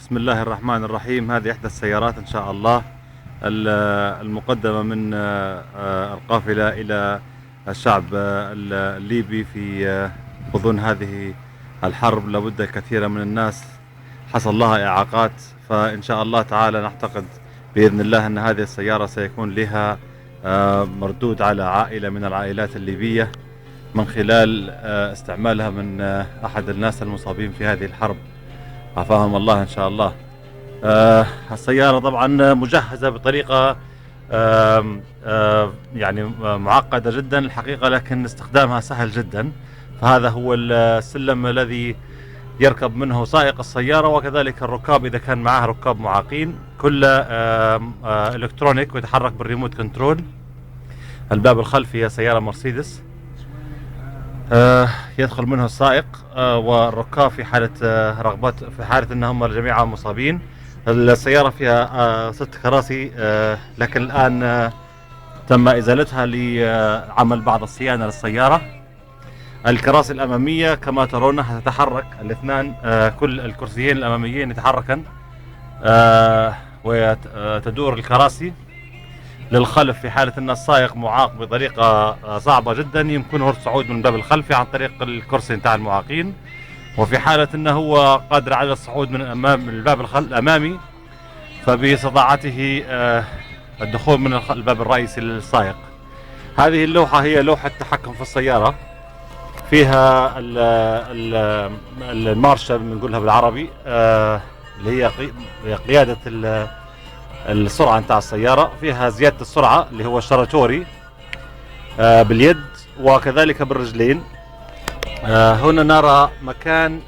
بسم الله الرحمن الرحيم. هذه إحدى السيارات إن شاء الله المقدمة من القافلة إلى الشعب الليبي في غضون هذه الحرب. لابد كثير من الناس حصل لها إعاقات، فإن شاء الله تعالى نعتقد بإذن الله أن هذه السيارة سيكون لها مردود على عائلة من العائلات الليبية من خلال استعمالها من أحد الناس المصابين في هذه الحرب، عافاهم الله إن شاء الله. السيارة طبعا مجهزة بطريقة يعني معقدة جدا الحقيقة، لكن استخدامها سهل جدا. فهذا هو السلم الذي يركب منه سائق السيارة، وكذلك الركاب إذا كان معه ركاب معاقين، كله إلكترونيك ويتحرك بالريموت كنترول. الباب الخلفي هي سيارة مرسيدس، يدخل منه السائق والركاب في حالة رغبات، في حالة أنهم جميعا مصابين. السيارة فيها 6 كراسي، لكن الآن تم إزالتها لعمل بعض الصيانة للسيارة. الكراسي الأمامية كما ترونها تتحرك الاثنان، كل الكرسيين الأماميين يتحركن، وتدور الكراسي للخلف في حالة أن السائق معاق بطريقة صعبة جدا يمكنه الصعود من الباب الخلفي عن طريق الكرسي نتاع المعاقين، وفي حالة أنه هو قادر على الصعود من الباب الأمامي فباستطاعته الدخول من الباب الرئيسي للسائق. هذه اللوحة هي لوحة تحكم في السيارة، فيها المارشة بنقولها بالعربي، اللي هي قيادة السرعة نتاع السيارة. فيها زيادة السرعة اللي هو الشراتوري باليد وكذلك بالرجلين. هنا نرى مكان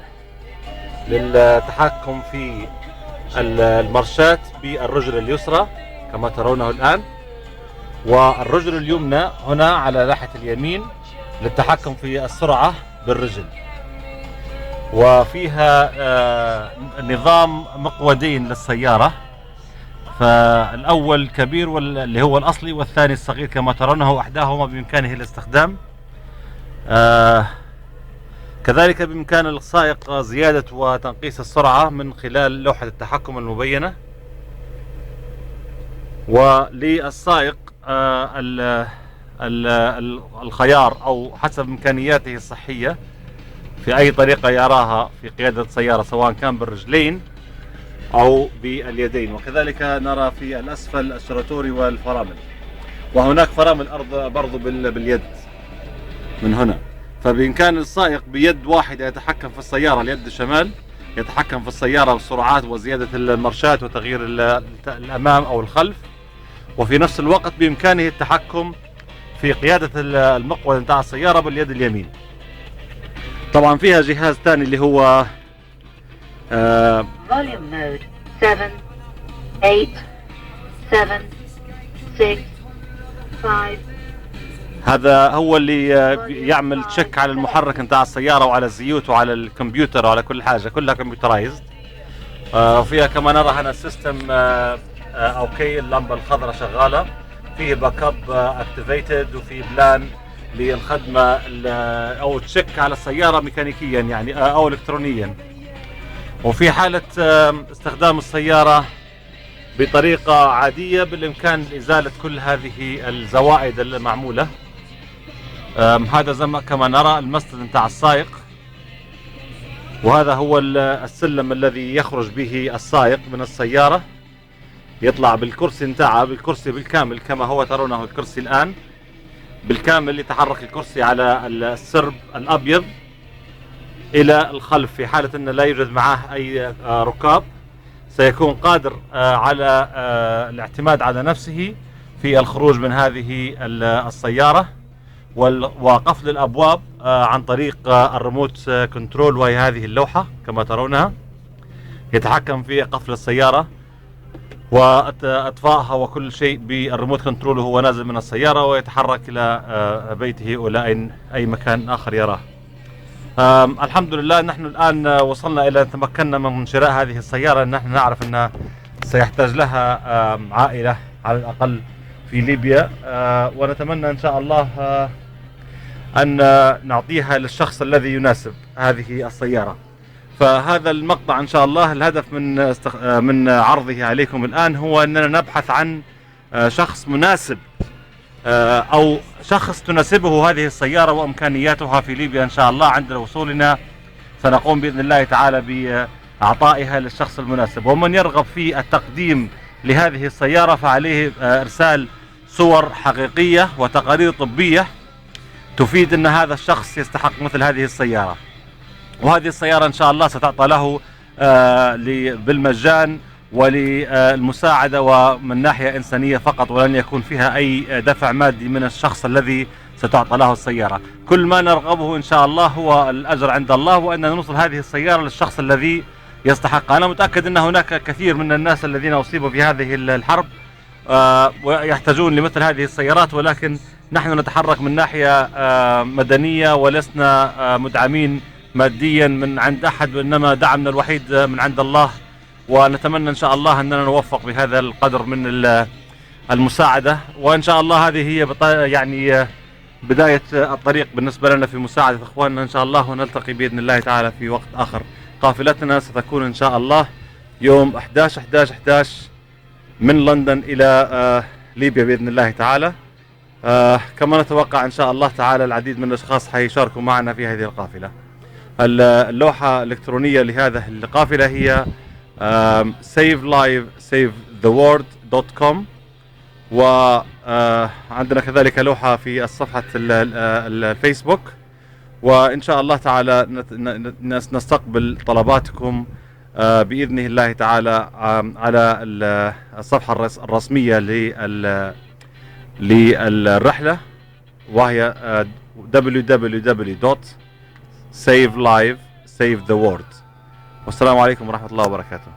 للتحكم في المارشات بالرجل اليسرى كما ترونه الآن، والرجل اليمنى هنا على ناحية اليمين للتحكم في السرعة بالرجل. وفيها نظام مقودين للسيارة، فالأول كبير اللي هو الأصلي، والثاني الصغير كما ترونه، أحداهما بإمكانه الاستخدام. كذلك بإمكان السائق زيادة وتنقيص السرعة من خلال لوحة التحكم المبينة. وللسائق الخيار أو حسب إمكانياته الصحية في أي طريقة يراها في قيادة السيارة، سواء كان بالرجلين أو باليدين. وكذلك نرى في الأسفل الشراتوري والفرامل، وهناك فرامل أرض برضو باليد من هنا. فبإمكان السائق بيد واحدة يتحكم في السيارة، اليد الشمال يتحكم في السيارة بالسرعات وزيادة المارشات وتغيير الأمام أو الخلف، وفي نفس الوقت بإمكانه التحكم في قيادة المقود نتاع السيارة باليد اليمين. طبعا فيها جهاز ثاني اللي هو Volume mode 7 8 7 6 5. هذا هو اللي يعمل تشيك على المحرك نتاع السيارة وعلى الزيوت وعلى الكمبيوتر وعلى كل حاجة، كلها كمبيوترايزد. وفيها كما نرى هنا السيستم اوكي، اللمبة الخضراء شغالة، فيه باك اب اكتيفيتد، وفي بلان للخدمة او تشيك على السيارة ميكانيكيا يعني او الكترونيا. وفي حالة استخدام السيارة بطريقة عادية بالإمكان إزالة كل هذه الزوائد المعمولة. هذا زي كما نرى المسند نتاع السائق، وهذا هو السلم الذي يخرج به السائق من السيارة، يطلع بالكرسي نتاعه، بالكرسي بالكامل كما هو ترونه الكرسي الآن بالكامل. يتحرك الكرسي على السرب الأبيض إلى الخلف في حالة أن لا يوجد معه أي ركاب، سيكون قادر على الاعتماد على نفسه في الخروج من هذه السيارة وقفل الأبواب عن طريق الريموت كنترول، وهي هذه اللوحة كما ترونها. يتحكم في قفل السيارة وإطفائها وكل شيء بالريموت كنترول وهو نازل من السيارة، ويتحرك إلى بيته أو إلى أي مكان آخر يراه. الحمد لله نحن الآن وصلنا إلى تمكنا من شراء هذه السيارة. نحن نعرف أن سيحتاج لها عائلة على الأقل في ليبيا، ونتمنى إن شاء الله أن نعطيها للشخص الذي يناسب هذه السيارة. فهذا المقطع إن شاء الله الهدف من عرضه عليكم الآن هو أننا نبحث عن شخص مناسب أو شخص تناسبه هذه السيارة وإمكانياتها في ليبيا. إن شاء الله عند وصولنا سنقوم بإذن الله تعالى بإعطائها للشخص المناسب. ومن يرغب في التقديم لهذه السيارة فعليه إرسال صور حقيقية وتقارير طبية تفيد أن هذا الشخص يستحق مثل هذه السيارة. وهذه السيارة إن شاء الله ستعطى له بالمجان وللمساعدة ومن ناحية إنسانية فقط، ولن يكون فيها أي دفع مادي من الشخص الذي ستعطى له السيارة. كل ما نرغبه إن شاء الله هو الأجر عند الله، وأن نوصل هذه السيارة للشخص الذي يستحق. أنا متأكد أن هناك كثير من الناس الذين أصيبوا في هذه الحرب ويحتاجون لمثل هذه السيارات، ولكن نحن نتحرك من ناحية مدنية ولسنا مدعمين ماديا من عند أحد، وإنما دعمنا الوحيد من عند الله. ونتمنى إن شاء الله أننا نوفق بهذا القدر من المساعدة، وإن شاء الله هذه هي يعني بداية الطريق بالنسبة لنا في مساعدة إخواننا إن شاء الله. ونلتقي بإذن الله تعالى في وقت آخر. قافلتنا ستكون إن شاء الله يوم 11/11/11 من لندن إلى ليبيا بإذن الله تعالى. كما نتوقع إن شاء الله تعالى العديد من الأشخاص حيشاركوا معنا في هذه القافلة. اللوحة الإلكترونية لهذه القافلة هي savetheword.com، وعندنا كذلك لوحة في الصفحة الفيسبوك. وإن شاء الله تعالى نستقبل طلباتكم بإذن الله تعالى على الصفحة الرسمية للرحلة، وهي www.savetheword. والسلام عليكم ورحمة الله وبركاته.